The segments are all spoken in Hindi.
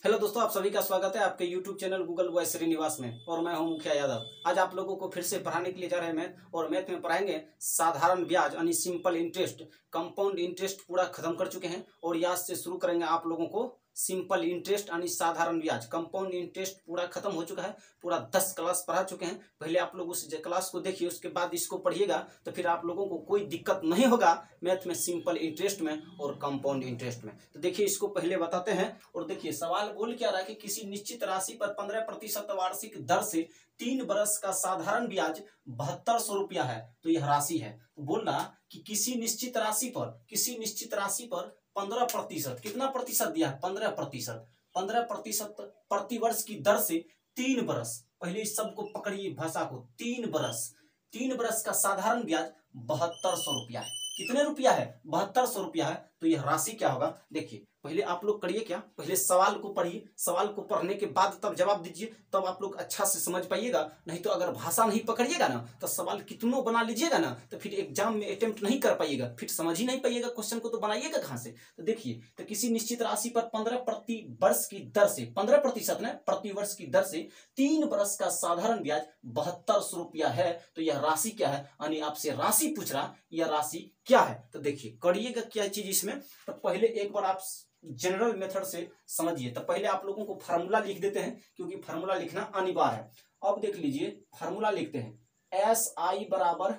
हेलो दोस्तों, आप सभी का स्वागत है आपके YouTube channel Google voice Srinivas में। और मैं हूं मुखिया यादव। आज आप लोगों को फिर से पढ़ाने के लिए जा रहे हैं मैथ। और मैथ में पढ़ाएंगे साधारण ब्याज यानी सिंपल इंटरेस्ट। कंपाउंड इंटरेस्ट पूरा खत्म कर चुके हैं और यहाँ से शुरू करेंगे आप लोगों को सिंपल इंटरेस्ट यानी साधारण ब्याज। कंपाउंड इंटरेस्ट पूरा खत्म हो चुका है, पूरा 10 क्लास पढ़ा चुके हैं। पहले आप लोग उस क्लास को देखिए, उसके बाद इसको पढ़िएगा तो फिर आप लोगों को कोई दिक्कत नहीं होगा मैथ में, सिंपल इंटरेस्ट में और कंपाउंड इंटरेस्ट में। तो देखिए, इसको पहले बताते हैं। और देखिए, सवाल बोल क्या रहा है कि किसी निश्चित राशि पर 15% वार्षिक दर से 3 वर्ष का साधारण ब्याज 7200 रुपया है। तो यह राशि है। तो बोल रहा कि किसी निश्चित राशि पर 15%, कितना प्रतिशत दिया है? 15%। 15% प्रति वर्ष की दर से 3 वर्ष, पहले इस सब को पकड़िए भाषा को, 3 वर्ष का साधारण ब्याज 7200 रुपया है। कितने रुपया है? 7200 रुपया है। तो यह राशि क्या होगा? देखिए, पहले आप लोग करिए क्या, पहले सवाल को पढ़िए। सवाल को पढ़ने के बाद तब जवाब दीजिए, तब आप लोग अच्छा से समझ पाइएगा। नहीं तो अगर भाषा नहीं पकड़िएगा ना तो सवाल कितनों बना लीजिएगा ना तो फिर एग्जाम में अटेम्प्ट नहीं कर पाइएगा, फिर समझ ही नहीं पाइएगा क्वेश्चन को, तो बनाइएगा कहाँ से? तो देखिए, तो किसी निश्चित राशि पर 15 प्रति वर्ष की दर से, 15% ना, प्रति वर्ष की दर से 3 वर्ष का साधारण ब्याज 7200 रुपया है। तो यह राशि क्या है? यानी आपसे राशि पूछ रहा, यह राशि क्या है? तो देखिए, करिएगा क्या चीज इसमें। तो पहले एक बार आप जनरल मेथड से समझिए। तो पहले आप लोगों को फार्मूला लिख देते हैं, क्योंकि फार्मूला लिखना अनिवार्य है। अब देख लीजिए, फार्मूला लिखते हैं। SI बराबर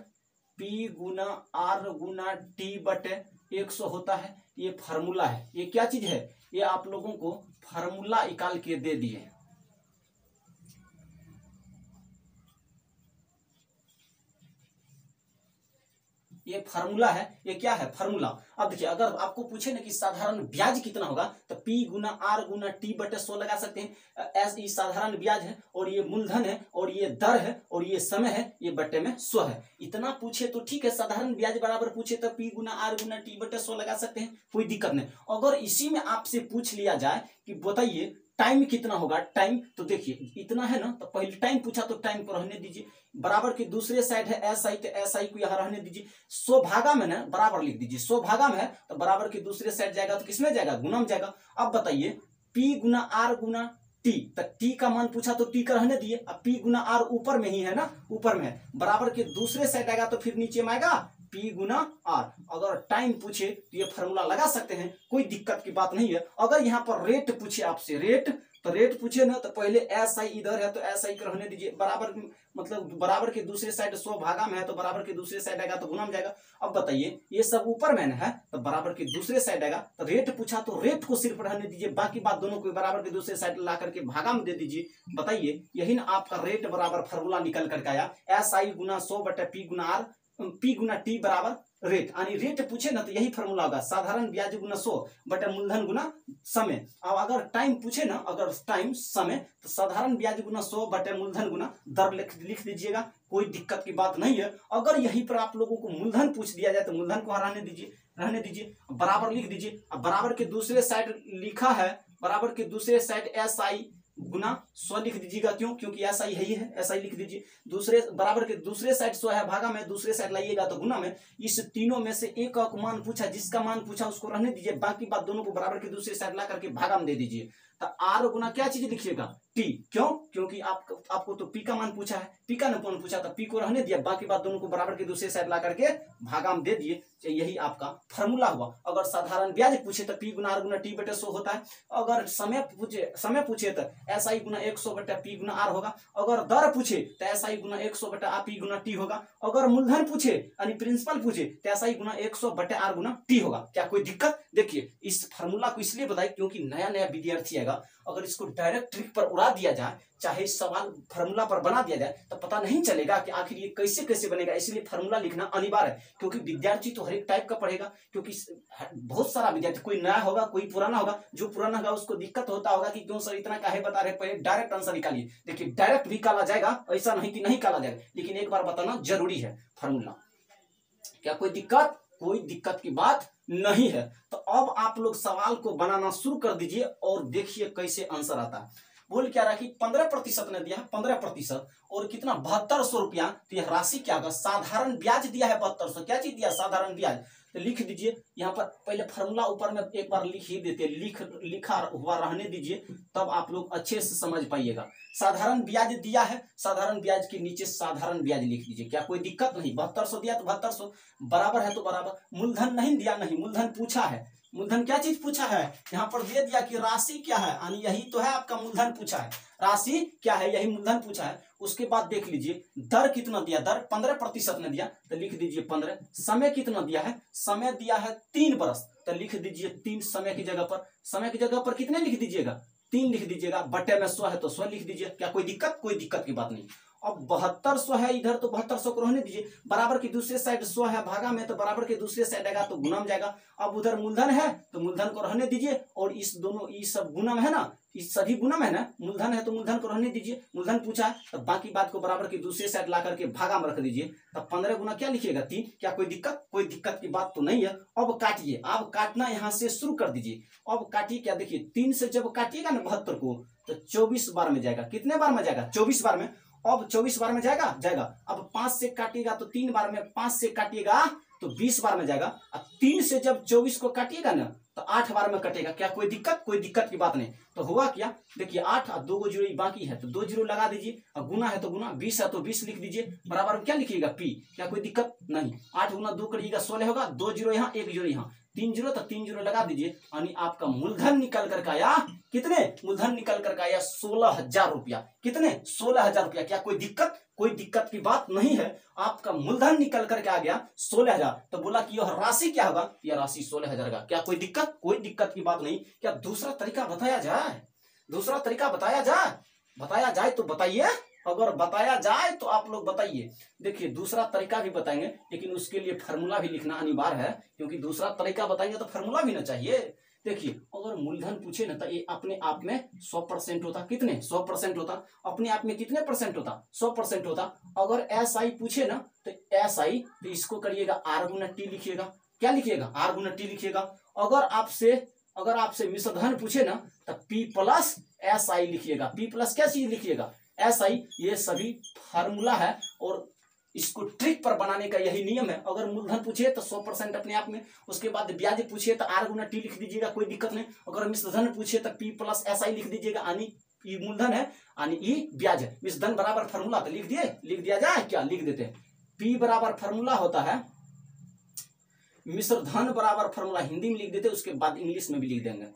P गुना R गुना T बटे 100 होता है। ये फार्मूला है। ये क्या चीज है? ये आप लोगों को फार्मूला निकाल के दे दिए। ये फार्मूला है। ये क्या है? फार्मूला। अब देखिए, अगर आपको पूछे ना कि साधारण ब्याज कितना होगा तो P गुना R गुना T बटे 100 लगा सकते हैं। एस ये साधारण ब्याज है और ये मूलधन है और ये दर है और ये समय है, ये बटे में 100 है। इतना पूछे तो ठीक है। साधारण ब्याज बराबर पूछे तो P गुना R गुना T बटे 100 लगा सकते हैं, कोई दिक्कत नहीं। अगर इसी में आपसे पूछ लिया जाए कि बताइए टाइम कितना होगा, टाइम, तो देखिए इतना है ना, तो पहले टाइम पूछा तो टाइम को रहने दीजिए। बराबर के दूसरे साइड है SI, तो SI को यहां रहने दीजिए। 100 भागा में ना बराबर लिख दीजिए। 100 भागा में है तो बराबर के दूसरे साइड जाएगा तो किसमें जाएगा? गुना में जाएगा। अब बताइए P गुना R गुना T, तो T का मान पूछा तो T का रहने दिए। अब P गुना R ऊपर में ही है ना, ऊपर में है, बराबर के दूसरे साइड आएगा तो फिर नीचे में आएगा P गुना R। अगर टाइम पूछे तो ये फॉर्मूला लगा सकते हैं, कोई दिक्कत की बात नहीं है। अगर यहाँ पर रेट पूछे आपसे, रेट, तो रेट पूछे ना तो पहले SI इधर है तो SI को रहने दीजिए। बराबर मतलब बराबर के दूसरे साइड 100 भागा में है तो बराबर के दूसरे साइड आएगा तो गुना में जाएगा। अब बताइए, ये सब ऊपर में है तो बराबर के दूसरे साइड आएगा। तो रेट पूछा तो रेट को सिर्फ रहने दीजिए, बाकी बात दोनों को बराबर के दूसरे साइड ला करके भागा में दे दीजिए। बताइए, यही ना आपका रेट बराबर फॉर्मूला निकल करके आया। SI गुना 100 बटे P गुना R, P गुना T बराबर रेट। यानी रेट पूछे ना तो यही फॉर्मूला होगा, साधारण ब्याज गुना 100 बटे मूलधन गुना समय। अब अगर टाइम पूछे ना, अगर टाइम समय, तो साधारण ब्याज गुना 100 बटे मूलधन गुना दर लिख दीजिएगा, कोई दिक्कत की बात नहीं है। अगर यहीं पर आप लोगों को मूलधन पूछ दिया जाए तो मूलधन को रहने दीजिए, बराबर लिख दीजिए। अब बराबर के दूसरे साइड लिखा है, बराबर के दूसरे साइड SI गुना 100 लिख दीजिएगा। क्यों? क्योंकि SI है ही है, SI लिख दीजिए। दूसरे बराबर के दूसरे साइड 100 है, भागा में दूसरे साइड लाइएगा तो गुना में। इस तीनों में से एक का मान पूछा, जिसका मान पूछा उसको रहने दीजिए, बाकी बात दोनों को बराबर के दूसरे साइड ला करके भागा में दे दीजिए। तो R गुना क्या चीज लिखिएगा? T। क्यों? क्योंकि आपको तो P का मान पूछा है, P का मान पूछा तो P को रहने दिया, बाकी बात दोनों को बराबर के दूसरे साइड ला करके भागा में दे दिए। यही आपका फॉर्मूला हुआ। अगर साधारण ब्याज पूछे तो P गुना R गुना T बटे 100 होता है। अगर समय पूछे तो SI गुना 100 बटे P गुना R होगा। अगर दर पूछे तो SI गुना 100 बटे P गुना T होगा। अगर मूलधन पूछे यानी प्रिंसिपल पूछे तो SI गुना 100 बटे R गुना T होगा। क्या कोई दिक्कत? देखिए, इस फॉर्मूला को इसलिए बताइए क्योंकि नया नया विद्यार्थी आएगा, अगर इसको डायरेक्ट ट्रिक पर उड़ा दिया जाए, चाहे सवाल फार्मूला पर बना दिया जाए, तो पता नहीं चलेगा कि आखिर ये कैसे कैसे बनेगा। इसलिए फार्मूला लिखना अनिवार्य है, क्योंकि विद्यार्थी तो हर एक टाइप का पढ़ेगा। क्योंकि बहुत सारा विद्यार्थी, कोई नया होगा कोई पुराना होगा। जो पुराना होगा उसको दिक्कत होता होगा कि क्यों सर इतना काहे बता रहे, पहले डायरेक्ट आंसर निकालिए। देखिए, डायरेक्ट भी काला जाएगा, ऐसा नहीं कि नहीं काला जाएगा, लेकिन एक बार बताना जरूरी है फार्मूला। क्या कोई दिक्कत? कोई दिक्कत की बात नहीं है। तो अब आप लोग सवाल को बनाना शुरू कर दीजिए और देखिए कैसे आंसर आता है। बोल क्या रहा कि 15% ने दिया है, 15% और कितना 7200 रुपया। तो यह राशि क्या होगा, साधारण ब्याज दिया है 7200। क्या चीज दिया, साधारण ब्याज। तो लिख दीजिए यहाँ पर, पहले फॉर्मूला ऊपर में एक बार लिख ही देते, लिखा हुआ रहने दीजिए, तब आप लोग अच्छे से समझ पाइएगा। साधारण ब्याज दिया है, साधारण ब्याज के नीचे साधारण ब्याज लिख दीजिए, क्या कोई दिक्कत नहीं। 7200 दिया तो 7200, बराबर है तो बराबर। मूलधन नहीं दिया, नहीं, मूलधन पूछा है। मूलधन क्या चीज पूछा है, यहाँ पर दे दिया कि राशि क्या है, यानी यही तो है आपका मूलधन पूछा है। राशि क्या है, यही मूलधन पूछा है। उसके बाद देख लीजिए दर कितना दिया, दर 15% ने दिया, तो लिख दीजिए 15। समय कितना दिया है, समय दिया है 3 वर्ष, तो लिख दीजिए 3 समय की जगह पर। समय की जगह पर कितने लिख दीजिएगा, 3 लिख दीजिएगा। बटे में 100 है तो 100 लिख दीजिए। क्या कोई दिक्कत, कोई दिक्कत की बात नहीं। अब 7200 है इधर, तो 7200 को रहने दीजिए। बराबर की दूसरे साइड 100 है, भागा में तो बराबर के दूसरे साइड आएगा तो गुणा में जाएगा। अब उधर मूलधन है तो मूलधन को रहने दीजिए, और इस दोनों ये सब गुणा में है ना, इस सभी गुणा में है ना। मूलधन है तो मूलधन को रहने दीजिए, मूलधन पूछा है तो बाकी बात को बराबर की दूसरे साइड ला करके भागा में रख दीजिए। तब 15 गुना क्या लिखिएगा, 3। क्या कोई दिक्कत, कोई दिक्कत की बात तो नहीं है। अब काटिए, अब काटना यहाँ से शुरू कर दीजिए। अब काटिए, क्या देखिए 3 से जब काटिएगा ना 72 को, तो 24 बार में जाएगा। कितने बार में जाएगा, 24 बार में। अब 24 बार में जाएगा। अब 5 से काटिएगा तो 3 बार में, 5 से काटिएगा तो 20 बार में जाएगा। अब 3 से जब 24 को काटिएगा ना तो 8 बार में कटेगा। क्या कोई दिक्कत, कोई दिक्कत की बात नहीं। तो हुआ क्या, देखिए 8 और 2 जीरो बाकी है तो 2 जीरो लगा दीजिए, और गुना है तो गुना, 20 है तो 20 लिख दीजिए। बराबर में क्या लिखिएगा, पी। क्या कोई दिक्कत नहीं। 8 गुना 2 करिएगा 16 होगा, 2 जीरो यहाँ, 1 जीरो यहाँ, 3 जीरो तो 3 जीरो लगा दीजिए, यानी आपका मूलधन निकल कर आया कितने, मूलधन निकल कर आया 16,000 रुपया। कितने, 16,000 रुपया। क्या कोई दिक्कत, कोई दिक्कत की बात नहीं है। आपका मूलधन निकल करके आ गया 16,000। तो बोला कि यह राशि क्या होगा, यह राशि 16,000 का। क्या कोई दिक्कत, कोई दिक्कत की बात नहीं। क्या दूसरा तरीका बताया जाए, दूसरा तरीका बताया जाए, बताया जाए तो बताइए। अगर बताया जाए तो आप लोग बताइए। देखिए दूसरा तरीका भी बताएंगे, लेकिन उसके लिए फार्मूला भी लिखना अनिवार्य है, क्योंकि दूसरा तरीका बताएंगे तो फार्मूला भी ना चाहिए। देखिए अगर मूलधन पूछे ना तो ये अपने आप में 100% होता। कितने, 100% होता। अपने आप में कितने परसेंट होता, 100% होता। अगर SI पूछे ना तो SI, तो इसको करिएगा R गुना T लिखिएगा। क्या लिखिएगा, R गुना T लिखिएगा। अगर आपसे मिश्रधन पूछे ना तो P प्लस SI लिखिएगा। P प्लस क्या चीज लिखिएगा, SI। ये सभी फार्मूला है और इसको ट्रिक पर बनाने का यही नियम है। अगर मूलधन पूछे तो 100% अपने आप में, उसके बाद ब्याज पूछे तो R गुना T लिख दीजिएगा, कोई दिक्कत नहीं। अगर मिश्रधन पूछे तो P प्लस SI लिख दीजिएगा, यानी ई मूलधन है यानी ई ब्याज है। मिश्रधन बराबर फार्मूला तो लिख दिया जाए, क्या लिख देते हैं। P बराबर फार्मूला होता है, मिश्रधन बराबर फार्मूला हिंदी में लिख देते, उसके बाद इंग्लिश में भी लिख देंगे।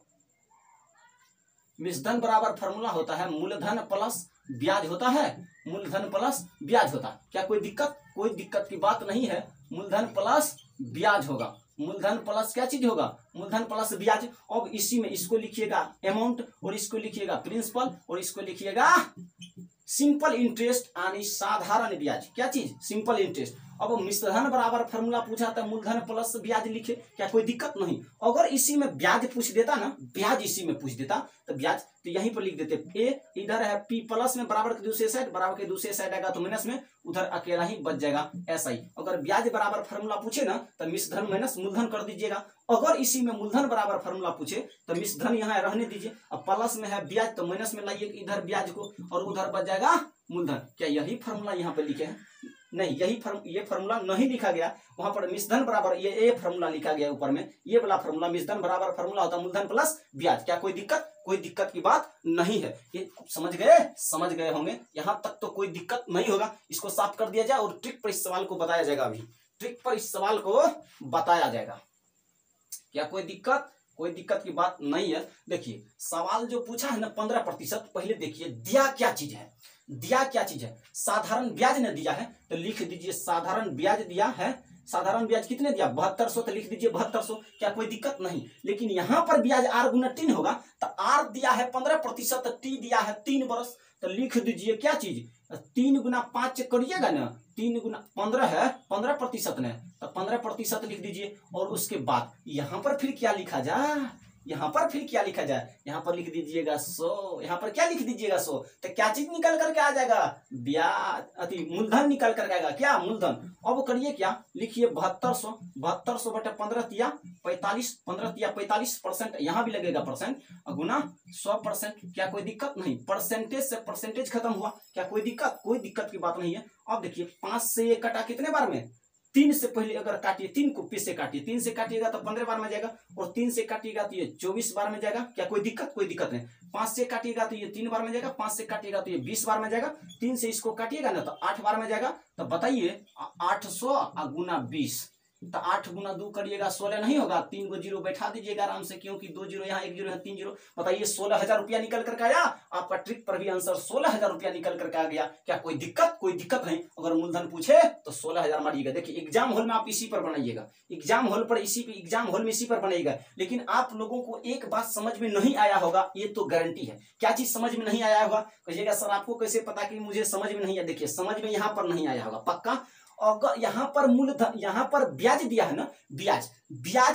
मिश्रधन बराबर फार्मूला होता है मूलधन प्लस ब्याज होता है, मूलधन प्लस ब्याज होता है। क्या कोई दिक्कत, कोई दिक्कत की बात नहीं है। मूलधन प्लस ब्याज होगा, मूलधन प्लस क्या चीज होगा, मूलधन प्लस ब्याज। अब इसी में इसको लिखिएगा अमाउंट, और इसको लिखिएगा प्रिंसिपल, और इसको लिखिएगा सिंपल इंटरेस्ट यानी साधारण ब्याज। क्या चीज, सिंपल इंटरेस्ट। अब मिश्रधन बराबर फार्मूला पूछा था मूलधन प्लस ब्याज लिखे, क्या कोई दिक्कत नहीं। अगर इसी में ब्याज पूछ देता ना, ब्याज इसी में पूछ देता तो ब्याज तो यहीं पर लिख देते। ए इधर है P प्लस में, बराबर के दूसरे साइड, बराबर के दूसरे साइड आएगा तो माइनस में, उधर अकेला ही बच जाएगा SI। अगर ब्याज बराबर फार्मूला पूछे ना तो मिश्रधन माइनस मूलधन कर दीजिएगा। अगर इसी में मूलधन बराबर फार्मूला पूछे तो मिश्रधन यहाँ रहने दीजिए, अब प्लस में है ब्याज तो माइनस में लाइए इधर ब्याज को, और उधर बच जाएगा मूलधन। क्या यही फार्मूला यहाँ पे लिखे हैं, नहीं ये फार्मूला नहीं लिखा गया। वहां पर मिश्रधन बराबर ये फार्मूला लिखा गया ऊपर में, ये वाला फार्मूला। मिश्रधन बराबर फार्मूला होता है मूलधन प्लस ब्याज। क्या कोई दिक्कत, कोई दिक्कत की बात नहीं है। ये समझ गए होंगे, यहां तक तो कोई दिक्कत नहीं होगा। इसको साफ कर दिया जाए और ट्रिक पर इस सवाल को बताया जाएगा। अभी ट्रिक पर इस सवाल को बताया जाएगा। क्या कोई दिक्कत, कोई दिक्कत की बात नहीं है। देखिए सवाल जो पूछा है ना 15%, पहले देखिए दिया क्या चीज है, दिया क्या चीज है। साधारण ब्याज ने दिया है तो लिख दीजिए साधारण ब्याज दिया है। साधारण ब्याज कितने दिया, 7200, तो लिख दीजिए 7200। क्या कोई दिक्कत नहीं। लेकिन यहां पर ब्याज R गुना T होगा, तो R दिया है 15%, T दिया है 3 वर्ष, तो लिख दीजिए क्या चीज, 3 गुना 5 करिएगा ना, 3 गुना 15 है, 15% ने, तो 15% लिख दीजिए। और उसके बाद यहां पर फिर क्या लिखा जाए, यहाँ पर फिर क्या लिखा जाए, यहाँ पर लिख दीजिएगा 100, यहाँ पर क्या लिख दीजिएगा 100, तो क्या चीज निकल करके आ जाएगा, ब्याज अति मूलधन निकल करके आएगा, क्या मूलधन। अब करिए क्या, लिखिए 7200 बटे 15 तिया 45, 15 तिया 45%, यहाँ भी लगेगा परसेंट, गुना 100%। क्या कोई दिक्कत नहीं, परसेंटेज से परसेंटेज खत्म हुआ, क्या कोई दिक्कत, कोई दिक्कत की बात नहीं है। अब देखिए 5 से ये कटा कितने बार में, 3 से पहले अगर काटिए, 3 को पी से काटिए, 3 से काटिएगा तो 15 बार में जाएगा, और 3 से काटिएगा तो ये 24 बार में जाएगा। क्या कोई दिक्कत, कोई दिक्कत नहीं। 5 से काटिएगा तो ये 3 बार में जाएगा, 5 से काटिएगा तो ये 20 बार में जाएगा, 3 से इसको काटिएगा ना तो 8 बार में जाएगा। तो बताइए 800 गुना 20, तो 8 गुना 2 करिएगा 16 नहीं होगा, 3 को जीरो बैठा दीजिएगा आराम से, क्योंकि 2 जीरो यहाँ, 1 जीरो यहाँ, 3 जीरो। बताइए 16,000 रुपया निकल करके आया, आपका ट्रिक पर भी आंसर 16,000 रुपया निकल करके आ गया। क्या कोई दिक्कत, कोई दिक्कत नहीं। अगर मूलधन पूछे तो 16,000 मारिएगा। देखिए एग्जाम हॉल में आप इसी पर बनाइएगा, एग्जाम हॉल पर एग्जाम हॉल में इसी पर बनाइएगा। लेकिन आप लोगों को एक बात समझ में नहीं आया होगा, ये तो गारंटी है। क्या चीज समझ में नहीं आया होगा, कहिएगा सर आपको कैसे पता कि मुझे समझ में नहीं आया। देखिए समझ में यहाँ पर नहीं आया होगा पक्का। अगर यहाँ पर मूलधन, यहाँ पर ब्याज दिया है ना, ब्याज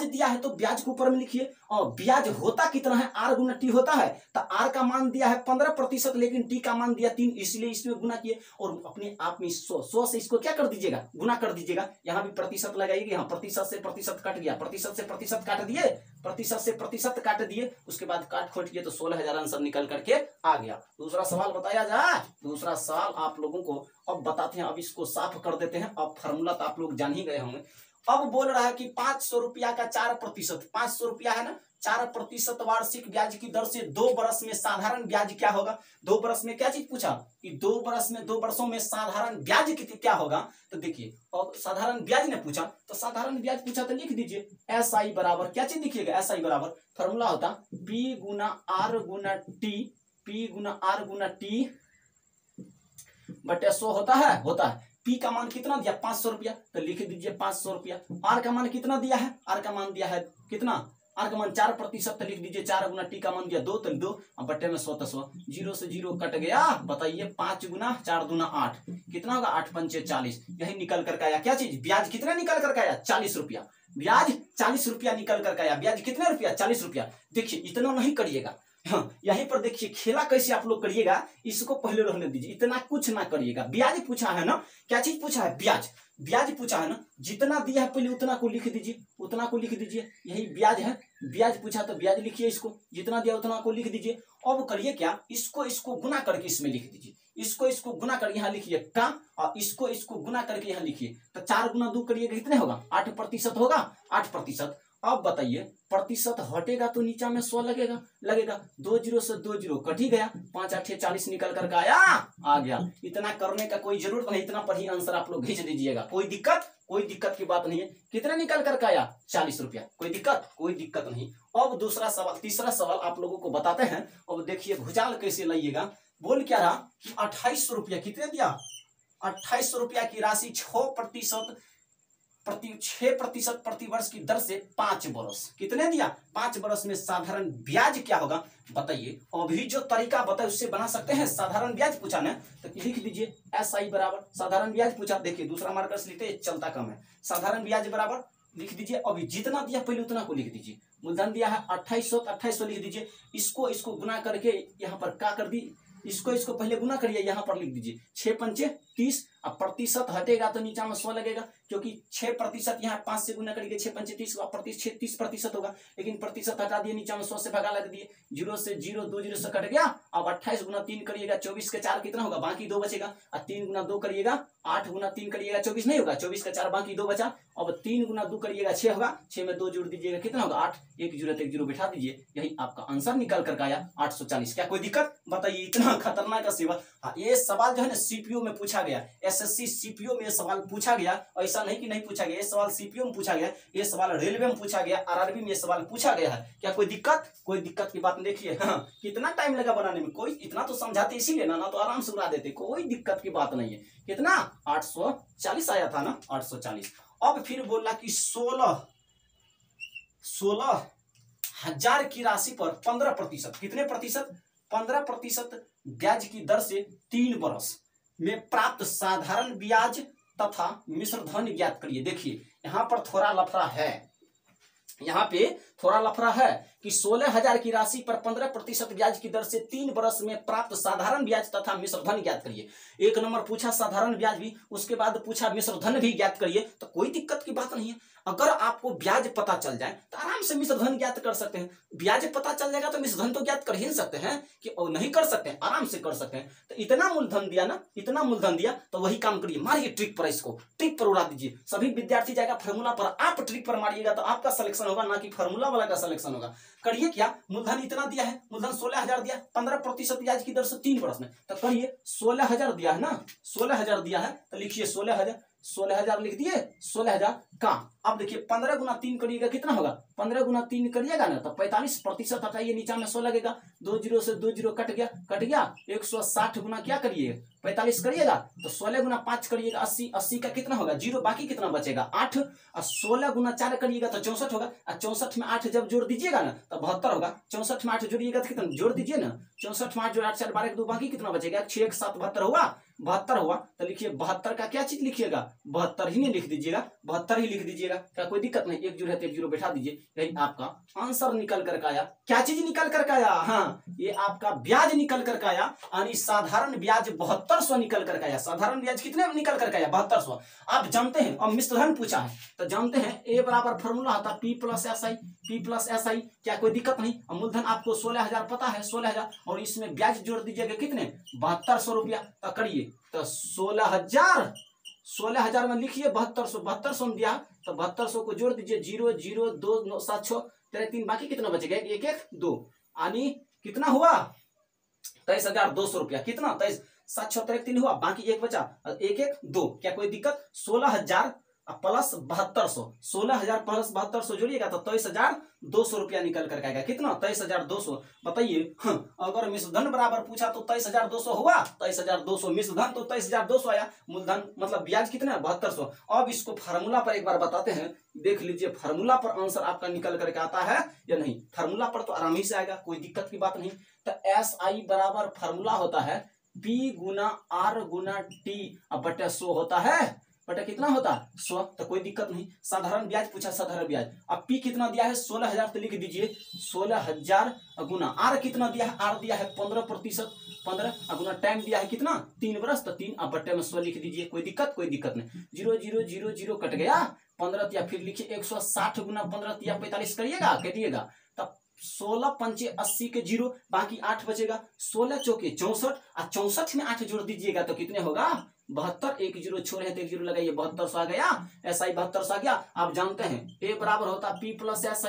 दिया है तो ब्याज के ऊपर में लिखिए। और ब्याज होता कितना है, आर गुना टी होता है, तो आर का मान दिया है 15%, लेकिन टी का मान दिया 3, इसलिए इसमें गुना किए। और अपने आप में 100 से इसको क्या कर दीजिएगा, गुना कर दीजिएगा। यहाँ भी प्रतिशत लगाइएगा, यहाँ प्रतिशत से प्रतिशत कट गया, प्रतिशत से प्रतिशत काट दिए, प्रतिशत से प्रतिशत काट दिए, उसके बाद काट खोट किए तो 16,000 आंसर निकल करके आ गया। दूसरा सवाल बताया जाए, दूसरा सवाल आप लोगों को अब बताते हैं। अब इसको साफ कर देते हैं। अब फॉर्मूला तो आप लोग जान ही गए होंगे। अब बोल रहा है कि 500 रुपया का 4%, 500 रुपया है ना, 4% वार्षिक ब्याज की दर से 2 बरस में साधारण ब्याज क्या होगा। 2 बरस में क्या चीज पूछा कि 2 बरस में, 2 वर्षों में साधारण ब्याज कितनी क्या होगा। तो देखिए अब साधारण ब्याज ने पूछा, तो साधारण ब्याज पूछा तो लिख दीजिए SI बराबर क्या चीज लिखिएगा, SI बराबर फॉर्मूला होता P गुना R गुना T, P गुना R गुना T बटे 100 होता है। P का मान कितना दिया 500 रुपया, तो लिख दीजिए 500 रुपया। R का मान कितना दिया है, R का मान दिया है कितना, R का मान 4%, तो लिख दीजिए 4 गुना T का मान दिया 2, तो 2 बटे में 100, तो 100, 0 से 0 कट गया। बताइए 5 गुना 4 दूना 8, कितना होगा 8 पंचे 40। यही निकल करके आया क्या चीज, ब्याज कितना निकल करके आया 40 रुपया। ब्याज 40 रुपया निकल करके आया। ब्याज कितने रुपया 40 रुपया। देखिए इतना नहीं करिएगा, हाँ यहीं पर देखिए खेला कैसे आप लोग करिएगा, इसको पहले रहने दीजिए, इतना कुछ ना करिएगा। ब्याज पूछा है ना, क्या चीज पूछा है, ब्याज पूछा है ना, जितना दिया है पहले उतना को लिख दीजिए, उतना को लिख दीजिए। यही ब्याज है, ब्याज पूछा तो ब्याज लिखिए, इसको जितना दिया उतना को लिख दीजिए। अब करिए क्या, इसको गुना करके इसमें लिख दीजिए, इसको गुना करके यहाँ लिखिए का, और इसको गुना करके यहाँ लिखिए। तो 4 गुना 2 करिएगा कितने होगा 8% होगा, 8%। अब बताइए प्रतिशत हटेगा तो नीचा में 100 लगेगा। 2 जीरो से 2 जीरो कट ही गया, 5 8 40 निकल करके आ गया। इतना करने का कोई जरूरत नहीं, इतना पर ही आंसर आप लोग भेज दीजिएगा। कोई दिक्कत की बात नहीं है। कितना निकल करके आया 40 रुपया। कोई दिक्कत नहीं। अब दूसरा सवाल, तीसरा सवाल आप लोगों को बताते हैं। अब देखिए भुजाल कैसे लाइएगा। बोल क्या रहा कि 2800 रुपया कितने दिया, 2800 रुपया की राशि 6% प्रति वर्ष की दर से 5 बरस, कितने दिया 5 बरस में साधारण ब्याज क्या होगा। बताइए अभी जो तरीका बताए उससे बना सकते हैं। साधारण ब्याज पूछा ना, तो लिख दीजिए SI बराबर साधारण ब्याज पूछा। देखिए दूसरा मार्कर से लिखते चलता कम है। साधारण ब्याज बराबर लिख दीजिए, अभी जितना दिया पहले उतना को लिख दीजिए। मूलधन दिया है 2800 लिख दीजिए। इसको गुना करके यहाँ पर क्या कर दी, इसको पहले गुना करिए, यहाँ पर लिख दीजिए 6 पंचे 30। अब प्रतिशत हटेगा तो नीचा में 100 लगेगा, क्योंकि 6% यहाँ 5 से गुना करिए, 6 पंचे 30 30% होगा। लेकिन प्रतिशत हटा दिए, नीचा में 100 से भगा लग दिए, 0 से 0 2 जीरो से कट गया। अब 28 गुना 3 करिएगा, 24 के 4 कितना होगा, बाकी 2 बचेगा। और 3 गुना 2 करिएगा, 8 गुना 3 करिएगा 24 नहीं होगा, 24 का 4 बाकी 2 बचा। अब 3 गुना 2 करिएगा 6 होगा, 6 में 2 जोड़ दीजिएगा कितना होगा 8, 1 जीरो बैठा दीजिए। यही आपका आंसर निकल कर आया 840। क्या कोई दिक्कत, बताइए इतना खतरनाक सवाल। हाँ ये सवाल जो है ना सीपीओ में पूछा गया, SSC सीपीओ में ये सवाल पूछा गया। ऐसा नहीं कि नहीं पूछा गया, ये सवाल सीपीओ में पूछा गया, ये सवाल रेलवे में पूछा गया, RRB में ये सवाल पूछा गया है। क्या कोई दिक्कत की बात देखिए। हाँ कितना टाइम लगा बनाने में, कोई इतना तो समझाते इसीलिए ना तो आराम से उड़ा देते, कोई दिक्कत की बात नहीं है। कितना 840 आया था ना, 840। अब फिर बोला कि 16,000 की राशि पर 15%, कितने प्रतिशत 15% ब्याज की दर से 3 वर्ष में प्राप्त साधारण ब्याज तथा मिश्र धन ज्ञात करिए। देखिए यहाँ पर थोड़ा लफड़ा है, यहाँ पे थोड़ा लफड़ा है कि 16,000 की राशि पर 15% ब्याज की दर से 3 वर्ष में प्राप्त साधारण ब्याज तथा मिश्रधन ज्ञात करिए। एक नंबर पूछा साधारण ब्याज भी, उसके बाद पूछा मिश्रधन भी ज्ञात करिए, तो कोई दिक्कत की बात नहीं है। अगर आपको ब्याज पता चल जाए तो आराम से मिश्रधन ज्ञात कर सकते हैं। ब्याज पता चल जाएगा तो मिश्रधन तो ज्ञात कर ही नहीं सकते हैं कि नहीं कर सकते हैं, आराम से कर सकते हैं। तो इतना मूलधन दिया ना, इतना मूलधन दिया, तो वही काम करिए, मारिए ट्रिक पर, इसको ट्रिक पर उड़ा दीजिए। सभी विद्यार्थी जाएगा फार्मूला पर, आप ट्रिक पर मारिएगा तो आपका सिलेक्शन होगा, ना कि फार्मूला वाला का सिलेक्शन होगा। करिए क्या, मूलधन इतना दिया है, मूलधन 16,000 दिया, 15% ब्याज की दर से 3 वर्ष में, तो करिए 16,000 दिया है ना, 16,000 दिया है तो लिखिए 16,000 लिख दिए, 16,000 का। अब देखिए 15 गुना 3 करिएगा कितना होगा, 15 गुना 3 करिएगा ना तो 45% हटाइए, नीचा में 100 लगेगा, 2 जीरो से 2 जीरो कट गया 160 गुना क्या करिए 45 करिएगा, तो 16 गुना 5 करिएगा 80, 80 का कितना होगा 0, बाकी कितना बचेगा 8, और 16 गुना 4 करिएगा तो 64 होगा, और 64 में 8 जब जोड़ दीजिएगा ना तो 72 होगा। 64 में 8 जोड़िएगा तो कितना, जोड़ दीजिए ना, 64 में 8 जोड़ 8 4 12 2, बाकी कितना बचेगा 6 1 7 72 हुआ, 72 हुआ। तो लिखिए 72 का क्या चीज लिखिएगा, 72 ही नहीं लिख दीजिएगा, 72 ही लिख दीजिएगा, क्या कोई दिक्कत नहीं, एक जीरो है तो एक जीरो बैठा दीजिए, यही आपका आंसर निकल कर आया। क्या चीज निकल कर आया, हाँ ये आपका ब्याज निकल कर आया, यानी साधारण ब्याज 7200 निकल कर आया। साधारण ब्याज कितने निकल कर आया 7200। आप जानते हैं, अब मिश्रधन पूछा है तो जानते हैं ए बराबर फॉर्मूला होता P प्लस एस आई, क्या कोई दिक्कत नहीं। अब मूलधन आपको 16,000 पता है, 16,000 और इसमें ब्याज जोड़ दीजिएगा कितने 7200 रुपया, तो करिए तो 16,000 में लिखिए 7200 में दिया तो 7200 को जोड़ दीजिए, 0 0 2 9 7 6 3, बाकी कितना बचेगा 1 1 2, यानी कितना हुआ 23,200 रुपया, कितना 23 7 6 3 हुआ, बाकी 1 बचा 1 1 2, क्या कोई दिक्कत। 16,000 प्लस 7200, 16,000 प्लस 7200 जोड़िएगा तो 23,200 रुपया निकल कर आएगा, कितना 23,200। बताइए अगर मिश्रधन बराबर पूछा तो 23,200 हुआ, 23,200 मिश्रधन तो 23,200 आया, मूलधन मतलब ब्याज कितना 7200। अब इसको फार्मूला पर एक बार बताते हैं, देख लीजिए फार्मूला पर आंसर आपका निकल करके आता है या नहीं। फार्मूला पर तो आराम ही से आएगा, कोई दिक्कत की बात नहीं। तो एस आई बराबर फार्मूला होता है P गुना R गुना T बटे 100 होता है, बटा कितना होता 100, तो कोई दिक्कत नहीं। साधारण ब्याज पूछा, साधारण ब्याज, अब P कितना दिया है 16,000 तो लिख दीजिए 16,000 गुना R कितना दिया है, R दिया है 15%, 15 गुना टाइम दिया है कितना 3 वर्ष, तो 3 अब बट्टे में 100 लिख दीजिए, कोई दिक्कत नहीं। 0 0 0 0 कट गया 15 या फिर लिखिए 160 गुना 15 या 45 करिएगा, कटिएगा तब 16 पंचे 80 के 0, बाकी 8 बचेगा, 16 चौके 64 और 64 में 8 जोड़ दीजिएगा तो कितने होगा 72, 1 जीरो छोड़े तो 1 जीरो लगाइए 7200 आ गया, एस आई 7200 आ गया। आप जानते हैं ए बराबर होता P प्लस एस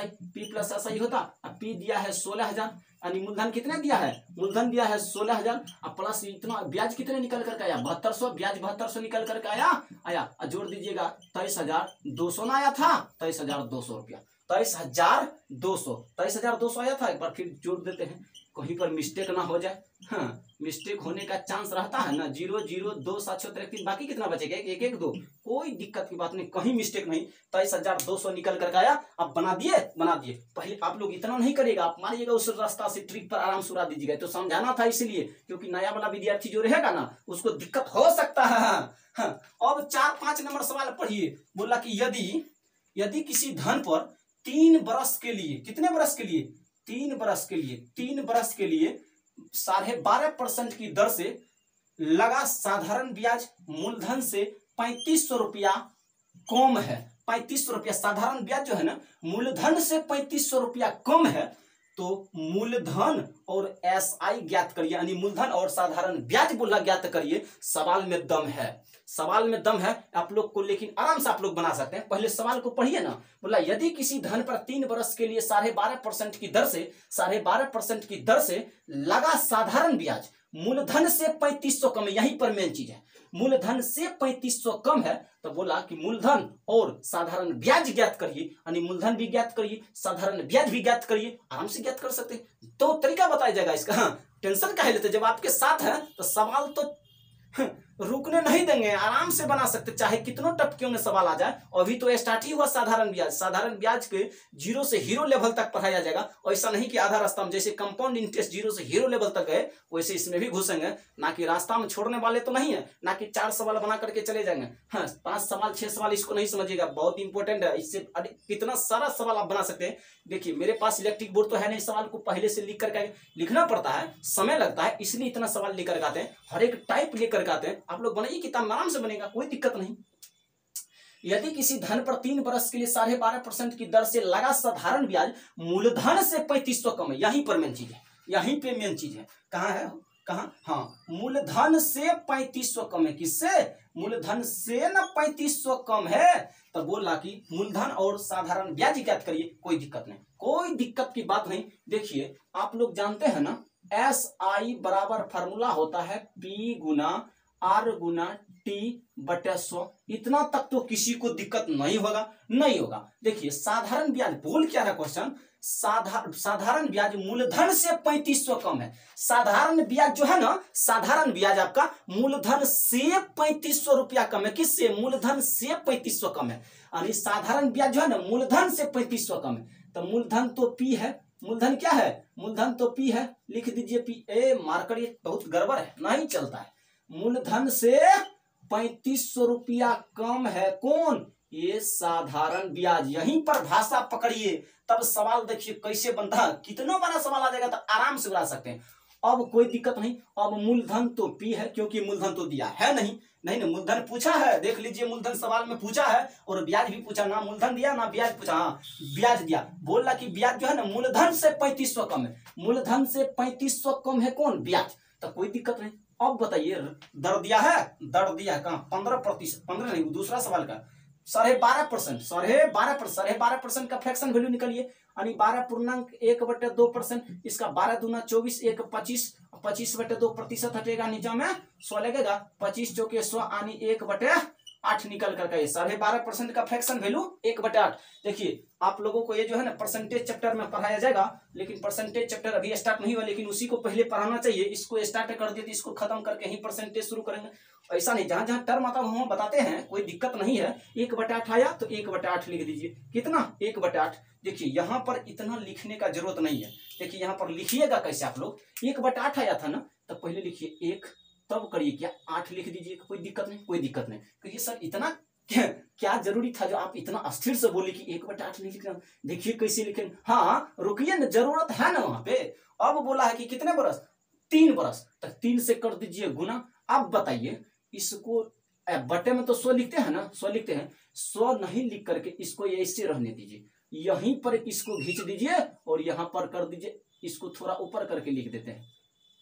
आई होता, अब P दिया है 16,000, यानी मूलधन कितने दिया है, मूलधन दिया है 16,000 और प्लस इतना ब्याज कितने निकल करके आया 7200, ब्याज 7200 निकल करके आया जोड़ दीजिएगा 23,200 ना आया था, 23,200 रुपया, 23,200 आया था। एक बार फिर जोड़ देते हैं, कहीं पर मिस्टेक ना हो जाए, हाँ मिस्टेक होने का चांस रहता है ना, 0 0 2 7 6 3, बाकी कितना बचेगा 1 1 2, कोई दिक्कत की बात नहीं, कहीं मिस्टेक नहीं, 23,200 निकल करके आया। अब बना दिए, पहले आप लोग इतना नहीं करिएगा, आप मारिएगा उस रास्ता से ट्रिक पर आराम से उड़ा दीजिएगा, तो समझाना था इसलिए, क्योंकि नया वाला विद्यार्थी जो रहेगा ना उसको दिक्कत हो सकता है। हाँ अब 4-5 नंबर सवाल पढ़िए, बोला कि यदि किसी धन पर 3 बरस के लिए, कितने बरस के लिए 3 बरस के लिए 12.5% की दर से लगा साधारण ब्याज मूलधन से 3,500 रुपया कम है, 3,500 रुपया साधारण ब्याज जो है ना मूलधन से 3,500 रुपया कम है, तो मूलधन और एस आई ज्ञात करिए, यानी मूलधन और साधारण ब्याज बोला ज्ञात करिए। सवाल में दम है आप लोग को, लेकिन आराम से आप लोग बना सकते हैं। पहले सवाल को पढ़िए ना, बोला यदि किसी धन पर 3 वर्ष के लिए 12.5% की दर से लगा साधारण ब्याज मूलधन से 3,500 कम है, यहीं पर मेन चीज है, मूलधन से 3,500 कम है, तो बोला कि मूलधन और साधारण ब्याज ज्ञात करिए, यानी मूलधन भी ज्ञात करिए, साधारण ब्याज भी ज्ञात करिए, आराम से ज्ञात कर सकते हैं। तो तरीका बताया जाएगा इसका, टेंशन काहे लेते, जब आपके साथ है तो सवाल तो रुकने नहीं देंगे, आराम से बना सकते, चाहे कितनों टफ क्यों न सवाल आ जाए। अभी तो स्टार्ट ही हुआ साधारण ब्याज, साधारण ब्याज के जीरो से हीरो लेवल तक पढ़ाया जाएगा। ऐसा नहीं कि आधा रास्ता में, जैसे कंपाउंड इंटरेस्ट जीरो से हीरो लेवल तक गए वैसे इसमें भी घुसेंगे, ना कि रास्ता में छोड़ने वाले तो नहीं है, ना कि 4 सवाल बना करके चले जाएंगे। हाँ, 5 सवाल 6 सवाल इसको नहीं समझिएगा, बहुत इंपॉर्टेंट है। इससे कितना सारा सवाल आप बना सकते हैं। देखिए मेरे पास इलेक्ट्रिक बोर्ड तो है नहीं, सवाल को पहले से लिख करके लिखना पड़ता है, समय लगता है, इसलिए इतना सवाल लेकर आते हैं, हर एक टाइप लेकर आते हैं। आप लोग बनाइए, किताब आराम से बनेगा, कोई दिक्कत नहीं। यदि किसी धन पर 3 वर्ष के लिए 12.5% की दर से लगा साधारण ब्याज मूलधन से 3500 कम है, यहीं पर मेन चीज है, यहीं पे मेन चीज है। कहाँ है, कहाँ, हाँ, मूलधन से 3500 कम है। किससे? मूलधन से ना 3500 कम है। तो बोला कि मूलधन और साधारण ब्याज ज्ञात करिए, कोई दिक्कत नहीं, कोई दिक्कत की बात नहीं। देखिए आप लोग जानते हैं ना, SI बराबर फॉर्मूला होता है P गुना R गुना T बटे 100। इतना तक तो किसी को दिक्कत नहीं होगा, नहीं होगा। देखिए साधारण ब्याज बोल क्या है क्वेश्चन, साधारण ब्याज मूलधन से 3500 कम है। साधारण ब्याज जो है ना, साधारण ब्याज आपका मूलधन से 3500 रुपया कम है। किससे? मूलधन से 3500 कम है। और साधारण ब्याज जो है ना, मूलधन से 3500 कम है। तो मूलधन तो P है, मूलधन क्या है, मूलधन तो P है, लिख दीजिए P। ए मार्कर ये बहुत गड़बड़ है, नहीं चलता है। मूलधन से 3500 रुपया कम है, कौन? ये साधारण ब्याज। यहीं पर भाषा पकड़िए, तब सवाल देखिए कैसे बनता है। कितना बड़ा सवाल आ जाएगा तो आराम से बना सकते हैं। अब कोई दिक्कत नहीं। अब मूलधन तो P है, क्योंकि मूलधन तो दिया है नहीं, नहीं ना, मूलधन पूछा है, देख लीजिए मूलधन सवाल में पूछा है, और ब्याज भी पूछा, ना मूलधन दिया ना ब्याज पूछा। हाँ ब्याज दिया, बोला कि ब्याज जो है ना मूलधन से 3500 कम है। मूलधन से 3500 कम है कौन? ब्याज। तो कोई दिक्कत नहीं। अब बताइए दर दिया है, दर दिया है कहाँ? 15%, 15 नहीं, दूसरा सवाल का 12.5%, 12.5% का फ्रैक्शन वैल्यू निकलिए, यानी 12.1/2%। इसका 12 दूना 24, 1 25, 25/2% हटेगा, नीचे में 100 लगेगा, 25 चौके 100 यानी 1/8 निकल करके ये 12.5% का फ्रैक्शन वैल्यू 1/8। देखिए आप लोगों को ये जो है ना परसेंटेज चैप्टर में पढ़ाया जाएगा, लेकिन परसेंटेज चैप्टर अभी स्टार्ट नहीं हुआ, लेकिन उसी को पहले पढ़ाना चाहिए। इसको स्टार्ट कर दिए तो इसको खत्म करके ही परसेंटेज शुरू करेंगे। ऐसा नहीं, जहां जहां टर्म आता है बताते हैं, कोई दिक्कत नहीं है। 1/8 आया तो 1/8 लिख दीजिए। कितना? 1/8। देखिए यहाँ पर इतना लिखने का जरूरत नहीं है। देखिए यहाँ पर लिखिएगा कैसे आप लोग, 1/8 आया था ना, तो पहले लिखिए 1, तब करिए क्या 8 लिख दीजिए, कोई दिक्कत नहीं, कोई दिक्कत नहीं। क्योंकि सर इतना क्या जरूरी था जो आप इतना अस्थिर से बोले कि 1/8 नहीं लिखना। देखिए कैसे लिखें। हाँ रुकिए ना, जरूरत है ना वहां पे। अब बोला है कि कितने बरस? 3 बरस, तक 3 से कर दीजिए गुना। अब बताइए इसको बटे में तो 100 लिखते हैं ना, 100 लिखते हैं, 100 नहीं लिख करके इसको ऐसे रहने दीजिए, यहीं पर इसको खींच दीजिए और यहाँ पर कर दीजिए, इसको थोड़ा ऊपर करके लिख देते हैं,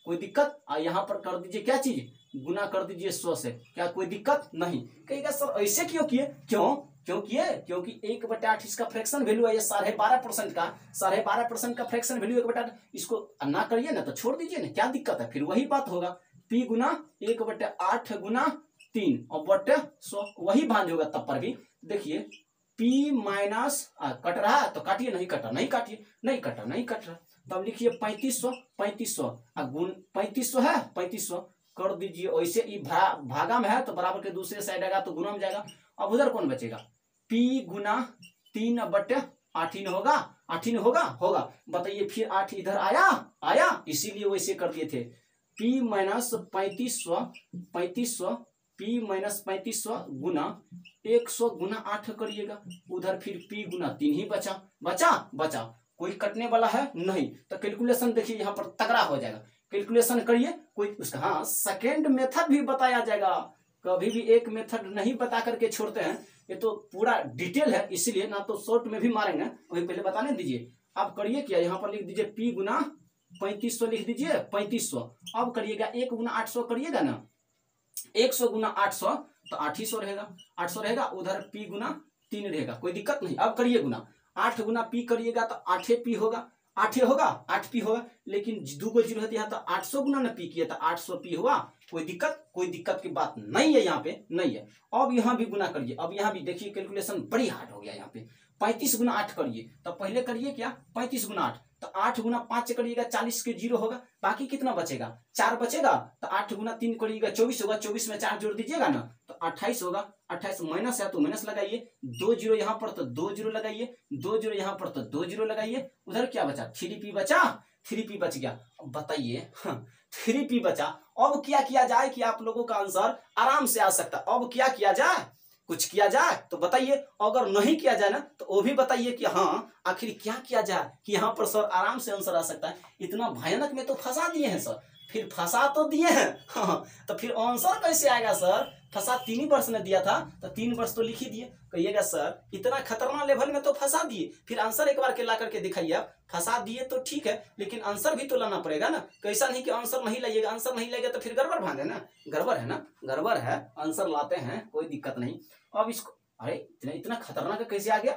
कोई दिक्कत। यहाँ पर कर दीजिए क्या चीज, गुना कर दीजिए 100 से, क्या कोई दिक्कत नहीं। कहेगा सर ऐसे क्यों किए? क्यों किए? क्योंकि 1/8 इसका फ्रैक्शन वैल्यू है, ये 12.5% का, 12.5% का फ्रैक्शन वैल्यू 1/8। इसको ना करिए ना तो छोड़ दीजिए ना, क्या दिक्कत है? फिर वही बात होगा, P गुना 1/8 गुना 3 और बटे 100, वही भांज होगा तब पर भी। देखिए P माइनस कट रहा है तो काटिए, नहीं कटा नहीं काटिए, नहीं कटा नहीं कट रहा, तब लिखिए 3500 गुण 3500 है, 3500 कर दीजिए। वैसे ही भागा में है तो बराबर के दूसरे साइड आएगा तो गुना में जाएगा। अब उधर कौन बचेगा? P गुना 3/8 होगा, 8 होगा। बताइए फिर 8 इधर आया, इसीलिए वैसे कर दिए थे। P माइनस 3500 P माइनस 3500 गुना 100 गुना 8 करिएगा, उधर फिर P गुना 3 ही बचा। कोई कटने वाला है नहीं, तो कैलकुलेशन देखिए यहाँ पर तगड़ा हो जाएगा। कैलकुलेशन करिए, कोई उसका हाँ सेकेंड मेथड भी बताया जाएगा। कभी भी एक मेथड नहीं बता करके छोड़ते हैं, ये तो पूरा डिटेल है, इसलिए ना तो शॉर्ट में भी मारेंगे, वही पहले बताने दीजिए। आप करिए क्या, यहाँ पर लिख दीजिए P गुना 3500 लिख दीजिए, 3500। अब करिएगा 1 गुना 800 करिएगा ना, 100 गुना 800 तो 800 रहेगा, 800 रहेगा, उधर P गुना 3 रहेगा, कोई दिक्कत नहीं। अब करिए गुना 8 गुना P करिएगा तो 8P होगा, 8 होगा, लेकिन 2 को 0 है तो 800 गुना न P किया तो 800P हुआ, कोई दिक्कत की बात नहीं है, यहाँ पे नहीं है। अब यहाँ भी गुना करिए, अब यहाँ भी देखिए कैलकुलेशन बड़ी हार्ड हो गया। यहाँ पे 35 गुना 8 करिए, तो पहले करिए क्या 35 गुना 8, तो 8 गुना 5 करिएगा 40 के 0 होगा, बाकी कितना बचेगा 4 बचेगा। तो 8 गुना 3 करिएगा 24 होगा, 24 में 4 जोड़ दीजिएगा ना तो 28 होगा। 28 माइनस है तो माइनस लगाइए, 2 जीरो यहाँ पर तो 2 जीरो लगाइए, 2 जीरो यहाँ पर तो 2 जीरो लगाइए। उधर क्या बचा 3p बचा, 3p बच गया। अब बताइए 3p बचा, अब क्या किया जाए कि आप लोगों का आंसर आराम से आ सकता है। अब क्या किया जाए, कुछ किया जाए तो बताइए, अगर नहीं किया जाए ना तो वो भी बताइए कि हाँ आखिर क्या किया जाए कि यहाँ पर सर आराम से आंसर आ सकता है। इतना भयानक में तो फंसा दिए हैं सर, फिर फंसा तो दिए हैं हाँ, तो फिर आंसर कैसे आएगा सर, फंसा 3 वर्ष ने दिया था तो 3 वर्ष तो लिख ही दिए। कहिएगा सर इतना खतरनाक लेवल में तो फंसा दिए, फिर आंसर एक बार के ला करके दिखाइए। आप फंसा दिए तो ठीक है, लेकिन आंसर भी तो लाना पड़ेगा ना। कैसा नहीं कि आंसर नहीं लाइएगा, आंसर नहीं लाएगा तो फिर गड़बड़ भाग है ना, गड़बड़ है ना, गड़बड़ है। आंसर लाते हैं कोई दिक्कत नहीं। अब इसको अरे इतना इतना खतरनाक कैसे आ गया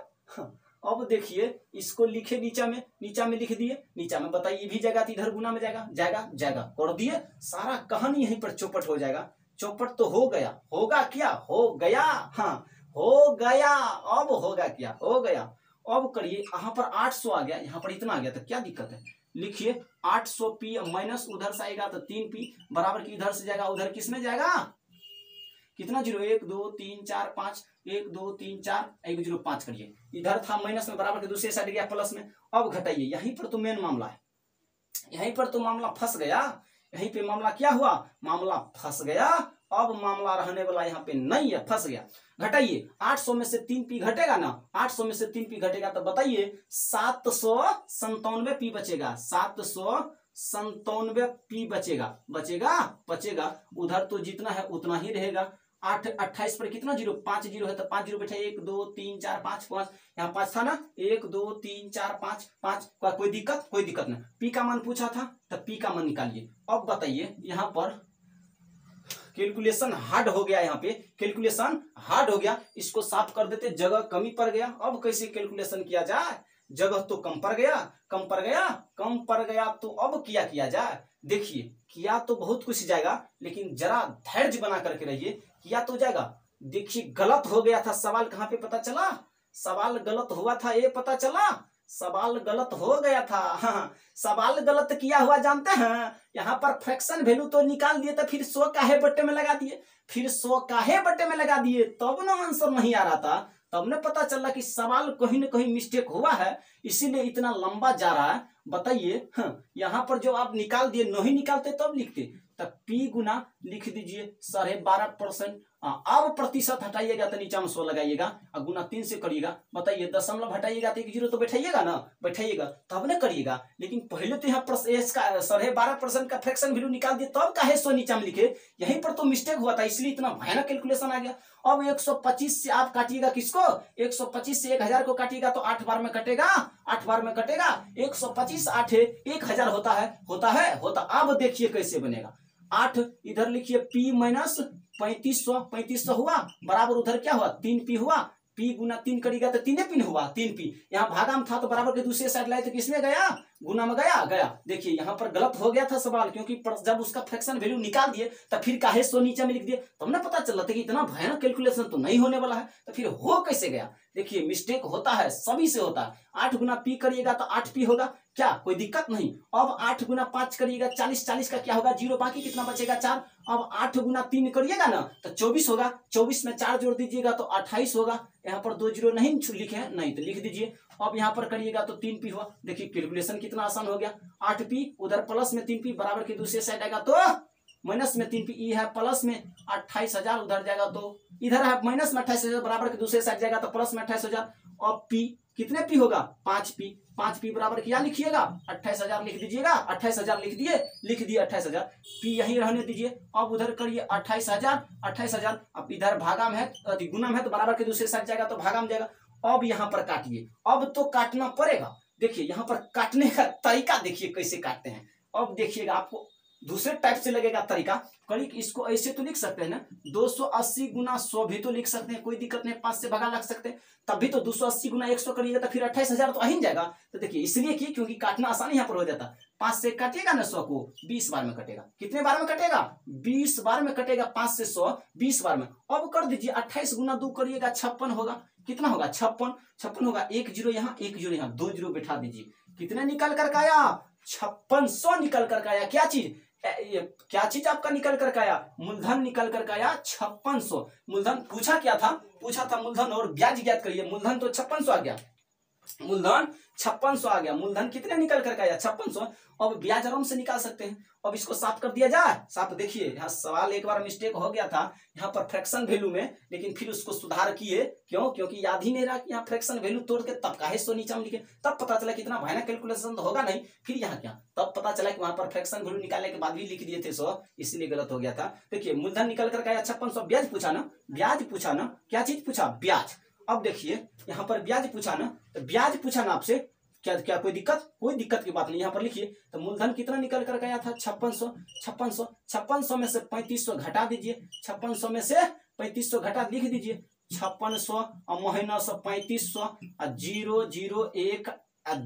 अब देखिए इसको लिखे नीचा में लिख दिए, नीचा में बताइए भी जाएगा तो इधर गुना में जाएगा, जाएगा जाएगा कर दिए, सारा कहानी यहीं पर चौपट हो जाएगा। चौपट तो हो गया, होगा क्या हो गया, हाँ हो गया। अब होगा क्या हो गया। अब करिए यहाँ पर 800 आ गया, यहाँ पर इतना आ गया तो क्या दिक्कत है, लिखिए 800p माइनस उधर से आएगा तो 3p बराबर की इधर से जाएगा, उधर किसमें जाएगा कितना जीरो 1 2 3 4 5 1 2 3 4 1 0 5 करिए, इधर था माइनस में बराबर के दूसरे साइड गया प्लस में। अब घटाइए, यहीं पर तो मेन मामला है, यहीं पर तो मामला फंस गया, यहीं पे मामला क्या हुआ, मामला फंस गया। अब मामला रहने वाला यहाँ पे नहीं है, फंस गया। घटाइए 800 में से 3p घटेगा ना, 800 में से 3p घटेगा तो बताइए 797p बचेगा, 797p बचेगा, बचेगा बचेगा। उधर तो जितना है उतना ही रहेगा। 8 28 पर कितना जीरो 5 जीरो है तो 5 जीरो बैठा 1 2 3 4 5 5 यहाँ 5 था ना, 1 2 3 4 5 5 कोई दिक्कत, कोई दिक्कत नहीं। पी का मान पूछा था तो पी का मान निकालिए। अब बताइए यहाँ पर कैलकुलेशन हार्ड हो गया, यहाँ पे कैलकुलेशन हार्ड हो गया, इसको साफ कर देते, जगह कमी पड़ गया। अब कैसे कैलकुलेशन किया जाए, जगह तो कम पड़ गया, कम पड़ गया, कम पड़ गया। तो अब क्या किया जाए, देखिए किया तो बहुत कुछ जाएगा, लेकिन जरा धैर्य बना करके रहिए, किया तो जाएगा। देखिए गलत हो गया था सवाल, कहाँ पे पता चला, सवाल गलत हुआ था ये पता चला, सवाल गलत हो गया था। हाँ, सवाल गलत किया हुआ जानते हैं, यहाँ पर फ्रैक्शन वैल्यू तो निकाल दिए तो फिर 100 काहे बट्टे में लगा दिए, फिर 100 काहे बट्टे में लगा दिए, तब ना आंसर नहीं आ रहा था। तब ने पता चला कि सवाल कहीं न कहीं मिस्टेक हुआ है, इसीलिए इतना लंबा जा रहा है। बताइए यहाँ पर जो आप निकाल दिए, नहीं निकालते तब लिखते, तब p गुना लिख दीजिए 12.5%। अब प्रतिशत हटाइएगा तो नीचे में 100 लगाइएगा और गुना 3 से करिएगा। बताइए दशमलव हटाइएगा तो 1 जीरो तो बैठाइएगा ना, बैठाइएगा तब ना करिएगा। लेकिन पहले तो यहाँ पर 12.5% का फ्रैक्शन वैल्यू निकाल दिए, तब काहे 100 नीचे में लिखे, यहीं पर तो मिस्टेक हुआ था, इसलिए इतना भयानक कैलकुलेशन आ गया। अब 125 से आप काटिएगा किसको, 125 से 1000 को काटिएगा तो 8 बार में कटेगा, 8 बार में कटेगा। 125 8 1000 होता है, होता है होता। अब देखिए कैसे बनेगा, 8 इधर लिखिए p माइनस 3500 हुआ बराबर उधर क्या हुआ 3p हुआ, p गुना 3 करेगा तो 3 पिन हुआ 3p। यहाँ भागा में था तो बराबर के दूसरे साइड लाए तो किसमें गया, गुना में गया, गया। देखिए यहाँ पर गलत हो गया था सवाल, क्योंकि जब उसका फ्रैक्शन वैल्यू निकाल दिए तो फिर काहे 100 नीचे में लिख दिए, तब ना पता चल रहा था कि इतना भयानक कैलकुलेशन तो नहीं होने वाला है, तो फिर हो कैसे गया। देखिए मिस्टेक होता है, सभी से होता है। 8 गुना p करिएगा तो 8p होगा, क्या कोई दिक्कत नहीं। अब 8 गुना 5 करिएगा 40, 40 का क्या होगा 0, बाकी कितना बचेगा 4। अब 8 गुना 3 करिएगा ना तो 24 होगा, 24 में 4 जोड़ दीजिएगा तो 28 होगा। यहाँ पर 2 जीरो नहीं लिखे हैं, नहीं तो लिख दीजिए। अब यहाँ पर करिएगा तो 3p हुआ। देखिए कैलकुलेशन कितना आसान हो गया, 8p उधर प्लस में 3p बराबर के दूसरे साइड आएगा तो माइनस में 3p, ई है प्लस में 28,000 उधर जाएगा तो इधर है माइनस में 28,000 बराबर के दूसरे साइड जाएगा तो प्लस में 28,000। अब p कितने p होगा 5p, 5p बराबर क्या लिखिएगा 28,000 लिख दीजिएगा, 28,000 लिख दिए, लिख दिए 28,000, p यहीं रहने दीजिए। अब उधर करिए 28,000, अब इधर भागा में है गुना में है तो बराबर के दूसरे साइड जाएगा तो भागा में जाएगा। अब यहाँ पर काटिए, अब तो काटना पड़ेगा। देखिए यहाँ पर काटने का तरीका देखिए कैसे काटते हैं। अब देखिएगा आपको दूसरे टाइप से लगेगा तरीका। कड़ी इसको ऐसे तो लिख सकते हैं ना, 280 गुना 100 भी तो लिख सकते हैं, कोई दिक्कत नहीं, 5 से भगा लग सकते हैं, तब भी तो 280 गुना 100 करिएगा तो फिर 28,000 तो आ ही जाएगा। तो देखिए इसलिए कि क्योंकि काटना आसान यहाँ पर हो जाता, 5 से काटिएगा ना 100 को 20 बार में कटेगा। कितने बार में कटेगा? 20 बार में कटेगा। 5 से 100 20 बार में। अब कर दीजिए 28 गुना 2 करिएगा 56 होगा। कितना होगा? 56 होगा। 1 जीरो यहाँ, 1 जीरो यहाँ, 2 जीरो बैठा दीजिए। कितने निकल कर आया? 5600 निकल कर आया। क्या चीज? क्या चीज आपका निकल कर आया? मूलधन निकल कर आया 5600। मूलधन पूछा क्या था? पूछा था मूलधन और ब्याज ज्ञात करिए। मूलधन तो 5600 आ गया, मूलधन 5600 आ गया। मूलधन कितने निकल कर आया? 5600। अब ब्याज आराम से निकाल सकते हैं। अब इसको साफ कर दिया जाए। साफ देखिए, यहाँ सवाल एक बार मिस्टेक हो गया था यहाँ पर फ्रैक्शन वैल्यू में, लेकिन फिर उसको सुधार किए। क्यों? क्योंकि याद ही नहीं रहा कि यहाँ फ्रैक्शन वैल्यू तोड़ के तब काहे 100 नीचे में लिखे। तब पता चला कितना भयानक कैलकुलेशन तो होगा नहीं। फिर यहाँ क्या, तब पता चला कि वहां पर फ्रैक्शन वैल्यू निकालने के बाद भी लिख दिए थे 100, इसलिए गलत हो गया था। देखिए मूलधन निकल कर आया 5600। ब्याज पूछा ना, ब्याज पूछा ना, क्या चीज पूछा? ब्याज। अब देखिए यहाँ पर ब्याज पूछा ना, तो ब्याज पूछा ना आपसे, क्या क्या कोई दिक्कत? कोई दिक्कत की बात नहीं। यहाँ पर लिखिए तो मूलधन कितना निकल कर गया था? 5600। 5600 में से 3500 घटा दीजिए। 5600 में से 3500 घटा, लिख दीजिए 5600 और -100 3500 और 0 0 1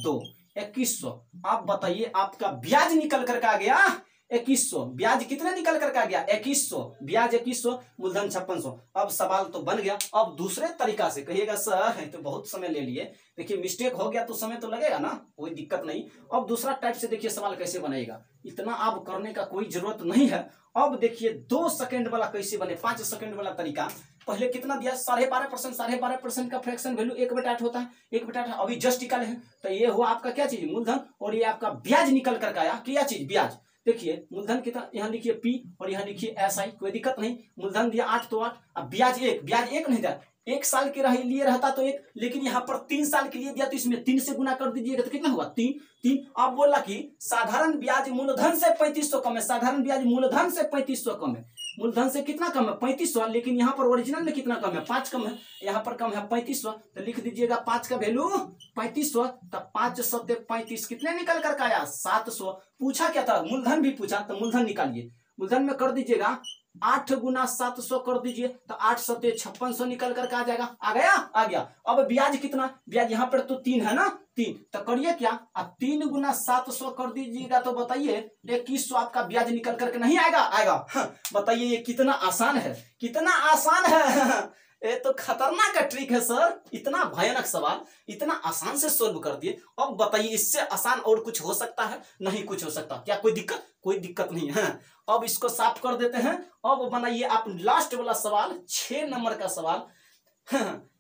2 2100। आप बताइए आपका ब्याज निकल कर आ गया 2100। ब्याज कितना निकल कर आ गया? 2100। ब्याज 2100, मूलधन 5600। अब सवाल तो बन गया। अब दूसरे तरीका से कहिएगा सर तो बहुत समय ले लिए। देखिए मिस्टेक हो गया तो समय तो लगेगा ना, कोई दिक्कत नहीं। अब दूसरा टाइप से देखिए सवाल कैसे बनेगा, इतना आप करने का कोई जरूरत नहीं है। अब देखिए 2 सेकंड वाला कैसे बने, 5 सेकंड वाला तरीका। पहले कितना दिया? 12.5%। 12.5% का फ्रैक्शन वैल्यू 1/8 होता है। 1/8 अभी जस्ट निकाले हैं। तो ये हुआ आपका क्या चीज? मूलधन। और ये आपका ब्याज निकल कर आया। क्या चीज? ब्याज। देखिए मूलधन कितना, यहाँ लिखिए P और यहाँ लिखिए SI, कोई दिक्कत नहीं। मूलधन दिया 8 तो 8। अब ब्याज 1, ब्याज 1 नहीं दिया, 1 साल के लिए रहता तो 1, लेकिन यहाँ पर 3 साल के लिए दिया तो इसमें 3 से गुना कर दीजिएगा तो कितना हुआ? 3। अब बोला कि साधारण ब्याज मूलधन से 3500 कम है। साधारण ब्याज मूलधन से 3500 कम है। मूलधन से कितना कम है? 3500। लेकिन यहाँ पर ओरिजिनल में कितना कम है? 5 कम है। यहाँ पर कम है 3500, तो लिख दीजिएगा 5 का वैल्यू 3500। तो 5 7 35 कितने निकल कर आया? 700। पूछा क्या था? मूलधन भी पूछा, तो मूलधन निकालिए। मूलधन में कर दीजिएगा 8 गुना 700 कर दीजिए, तो 8 7 5600 निकल कर आ जाएगा। आ गया? आ गया। अब ब्याज कितना? ब्याज यहाँ पर तो 3 है ना, 3। तो करिए क्या, अब 3 गुना 700 कर दीजिएगा तो बताइए 2100 आपका ब्याज निकल करके नहीं आएगा? आएगा। बताइए ये कितना आसान है, कितना आसान है। ये तो खतरनाक का ट्रिक है सर। इतना भयानक सवाल इतना आसान से सोल्व कर दिए। अब बताइए इससे आसान और कुछ हो सकता है? नहीं कुछ हो सकता। क्या कोई दिक्कत? कोई दिक्कत नहीं है। अब इसको साफ कर देते हैं। अब बनाइए आप लास्ट वाला सवाल, 6 नंबर का सवाल।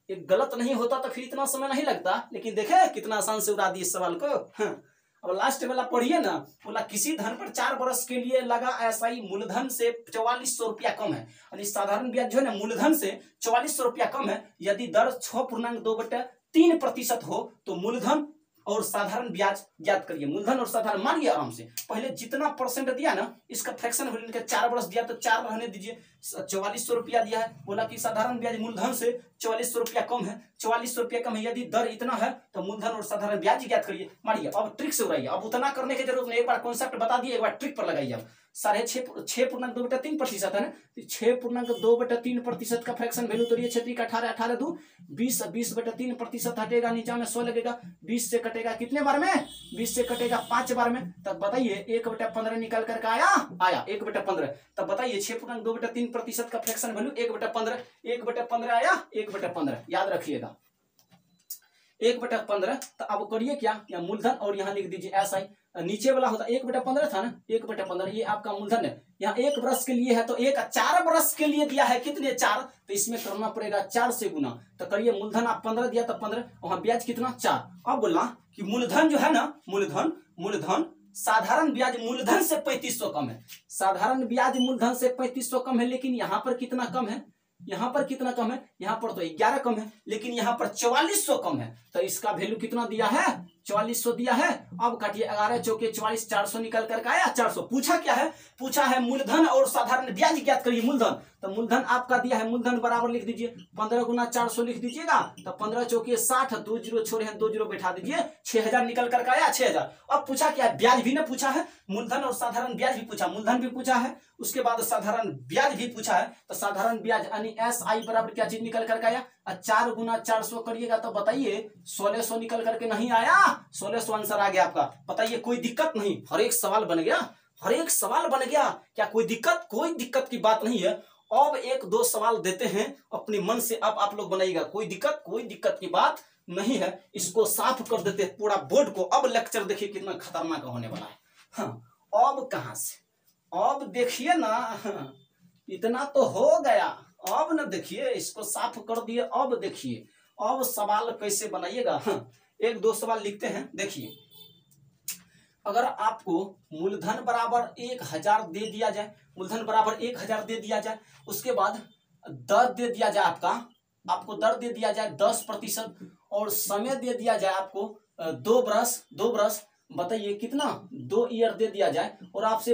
एक गलत नहीं होता तो फिर इतना समय नहीं लगता, लेकिन देखे कितना आसान से उड़ा दिए इस सवाल को। अब लास्ट वाला पढ़िए ना। बोला किसी धन पर 4 वर्ष के लिए लगा SI मूलधन से 4400 रुपया कम है। और इस साधारण ब्याज जो है ना मूलधन से 4400 रुपया कम है। यदि दर 6.2/3% हो तो मूलधन और साधारण ब्याज ज्ञात करिए। मूलधन और साधारण मानिए आराम से, पहले जितना परसेंट दिया ना इसका फ्रैक्शन वैल्यू का 4 वर्ष दिया तो 4 रहने दीजिए। 4400 रुपया दिया है। बोला कि साधारण ब्याज मूलधन से 4400 रुपया कम है। 4400 रुपया कम है, यदि दर इतना है तो मूलधन और साधारण ब्याज ज्ञात करिए। मानिए अब ट्रिक से उड़ाइए। अब उतना करने की जरूरत नहीं, एक बार कॉन्सेप्ट बता दिए, एक बार ट्रिक पर लगाइए। अब 6.2/3% है ना, 6.2/3% का फ्रैक्शन वैल्यू तो ये 6 18 18 2 20 20/3% हटेगा, नीचे में 100 लगेगा। 20 से कटेगा कितने बार में? 20 से कटेगा 5 बार में। तब बताइए 1/15 निकल कर आया? आया 1/15। तब बताइए 6.2/3% का फ्रैक्शन वैल्यू 1/15। 1/15 आया, 1/15 याद रखिएगा, 1/15। तो अब करिए क्या, या मूलधन और यहाँ लिख दीजिए SI। नीचे वाला होता 1/15 था ना, 1/15 ये आपका मूलधन है। यहाँ 1 वर्ष के लिए है तो 4 वर्ष के लिए दिया है। कितने? 4। तो इसमें करना पड़ेगा 4 से गुना। तो करिए मूलधन आप 15 दिया तो 15, वहां ब्याज कितना? 4। अब बोला कि मूलधन जो है ना, मूलधन साधारण ब्याज मूलधन से 3500 कम है। साधारण ब्याज मूलधन से 3500 कम है, लेकिन यहाँ पर कितना कम है? यहाँ पर कितना कम है? यहाँ पर तो 11 कम है, लेकिन यहाँ पर 4400 कम है। तो इसका वैल्यू कितना दिया है? 4400 दिया है। अब काटिए 11 चौके 44, 400 निकल करके आया 400। पूछा क्या है, पूछा है मूलधन और साधारण ब्याज ज्ञात करिए। मूलधन, तो मूलधन आपका दिया है, मूलधन बराबर लिख दीजिए 15 गुना 400 लिख दीजिएगा, तो 15 चौके 60, 2 जीरो छोड़े हैं 2 जीरो बैठा दीजिए, 6000 निकल करके आया 6000। अब पूछा क्या है, ब्याज भी ना पूछा है, मूलधन और साधारण ब्याज भी पूछा, मूलधन भी पूछा है, उसके बाद साधारण ब्याज भी पूछा है। तो साधारण ब्याज यानी SI बराबर क्या चीज निकल करके आया, 4 गुना 400 करिएगा तो बताइए 1600 निकल करके नहीं आया, 1600 आंसर आ गया आपका। बताइए कोई दिक्कत नहीं, हर एक सवाल बन गया, हर एक सवाल बन गया, क्या कोई दिक्कत, कोई दिक्कत की बात नहीं है। अब एक दो सवाल देते हैं अपने मन से, अब आप लोग बनाइएगा, कोई दिक्कत की बात नहीं है। इसको साफ कर देते हैं पूरा बोर्ड को। अब लेक्चर देखिए कितना खतरनाक होने वाला है। हाँ, अब कहां से, अब देखिए ना, इतना तो हो गया, अब ना देखिए इसको साफ कर दिए। अब देखिए अब सवाल कैसे बनाइएगा। हाँ, एक दो सवाल लिखते हैं। देखिए, अगर आपको मूलधन बराबर 1000 दे दिया जाए, मूलधन बराबर 1000 दे दिया जाए, उसके बाद दर दे दिया जाए, आपको दर दे दिया जाए 10%, और समय दे दिया जाए आपको 2 बरस, बताइए कितना, 2 ईयर दे दिया जाए, और आपसे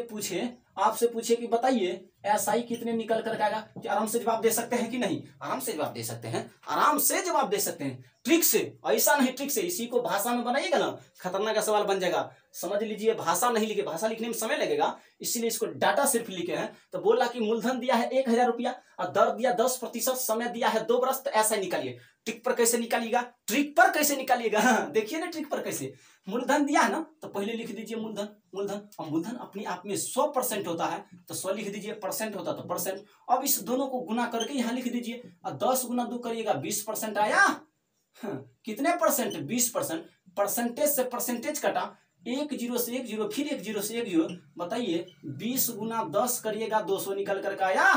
पूछे कि बताइए SI कितने निकल कर आएगा। क्या आराम से जवाब दे सकते हैं कि नहीं, आराम से जवाब दे सकते हैं, आराम से जवाब दे सकते हैं, ट्रिक से, ऐसा नहीं ट्रिक से। इसी को भाषा में बनाइएगा ना, खतरनाक सवाल बन जाएगा। समझ लीजिए, भाषा नहीं लिखे, भाषा लिखने में समय लगेगा, इसीलिए इसको डाटा सिर्फ लिखे हैं। तो बोला कि मूलधन दिया है 1000 रुपया और दर दिया 10%, समय दिया है 2 बरस, तो ऐसा निकालिए। ट्रिक पर कैसे निकालिएगा, ट्रिक पर कैसे निकालिएगा, हाँ, देखिए ना ट्रिक पर कैसे। मूलधन दिया है ना, तो पहले लिख दीजिए मूलधन, और मूलधन अपने आप में 100% होता है, तो 100 लिख दीजिए, परसेंट होता तो परसेंट। अब इस दोनों को गुना करके यहाँ लिख दीजिए, और 10 गुना 2 करिएगा 20% आया। हाँ, कितने परसेंट, 20%। परसेंटेज से परसेंटेज कटा, 1 जीरो से 1 जीरो, फिर 1 जीरो से 1 जीरो, बताइए 20 गुना 10 करिएगा 200 निकल करके आया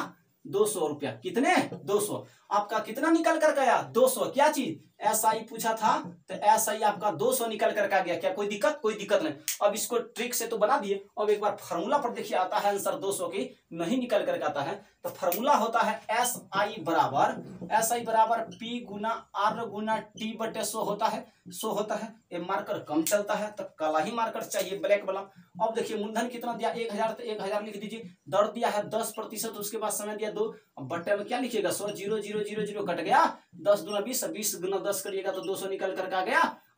200 रुपया। कितने, 200। आपका कितना निकल करके आया, 200। क्या चीज, SI पूछा था, तो SI आपका 200 निकल करके आ गया। क्या कोई दिक्कत, कोई दिक्कत नहीं। अब इसको ट्रिक से तो बना दिए, अब एक बार फार्मूला पर देखिए, आता है आंसर 200 की नहीं निकल करके आता है। तो फार्मूला होता है SI बराबर P गुना R गुना T बटे 100 होता है, 100 होता है। ये मार्कर कम चलता है तो काला ही मार्कर चाहिए, ब्लैक वाला। अब देखिए मूलधन कितना दिया 1000, तो 1000 लिख दीजिए, दर दिया है 10%, उसके बाद समय दिया 2, बट्टे में क्या लिखिएगा 100, 0 0 0 0 कट गया, 10 गुना 20, 20 गुना 10 करिएगा तो 200 निकल करके आ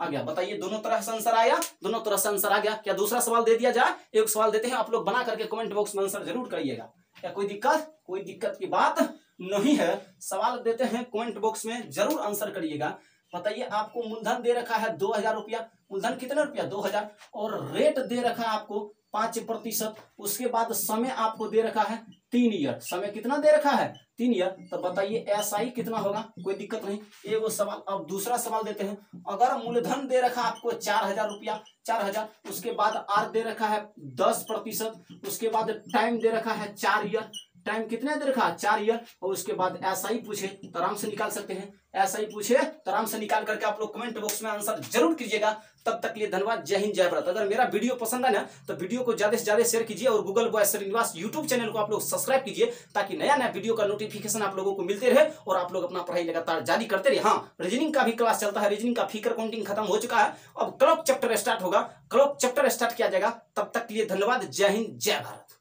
गया। बताइए दोनों तरह से आंसर आया, दोनों तरह से आंसर आ गया। क्या दूसरा सवाल दे दिया जाए, एक सवाल देते हैं, आप लोग बना करके कमेंट बॉक्स में आंसर जरूर करिएगा। क्या कोई दिक्कत, कोई दिक्कत की बात नहीं है। सवाल देते हैं कमेंट बॉक्स में जरूर आंसर करिएगा। बताइए आपको मूलधन दे रखा है 2000 रुपया, मूलधन कितना रुपया 2000, और रेट दे रखा है आपको 5%, उसके बाद समय आपको दे रखा है 3 ईयर, समय कितना दे रखा है 3 ईयर। तो बताइए SI कितना होगा, कोई दिक्कत नहीं। ये वो सवाल। अब दूसरा सवाल देते हैं, अगर मूलधन दे रखा आपको 4000 रुपया, 4000, उसके बाद R दे रखा है 10%, उसके बाद टाइम दे रखा है 4 ईयर, टाइम कितने दे रखा है 4 ईयर, और उसके बाद SI पूछे तो आराम से निकाल सकते हैं, SI पूछे तो आराम से निकाल करके आप लोग कमेंट बॉक्स में आंसर जरूर कीजिएगा। तब तक के लिए धन्यवाद, जय हिंद, जय भारत। अगर मेरा वीडियो पसंद आए ना तो वीडियो को ज्यादा से ज्यादा शेयर कीजिए, और Google boy Srinivas YouTube channel को आप लोग सब्सक्राइब कीजिए, ताकि नया नया वीडियो का नोटिफिकेशन आप लोगों को मिलते रहे और आप लोग अपना पढ़ाई लगातार जारी करते रहे। हाँ, रीजनिंग का भी क्लास चलता है, रीजनिंग का फिगर काउंटिंग खत्म हो चुका है, अब क्लॉक चैप्टर स्टार्ट होगा, क्लॉक चैप्टर स्टार्ट किया जाएगा। तब तक के लिए धन्यवाद, जय हिंद, जय भारत।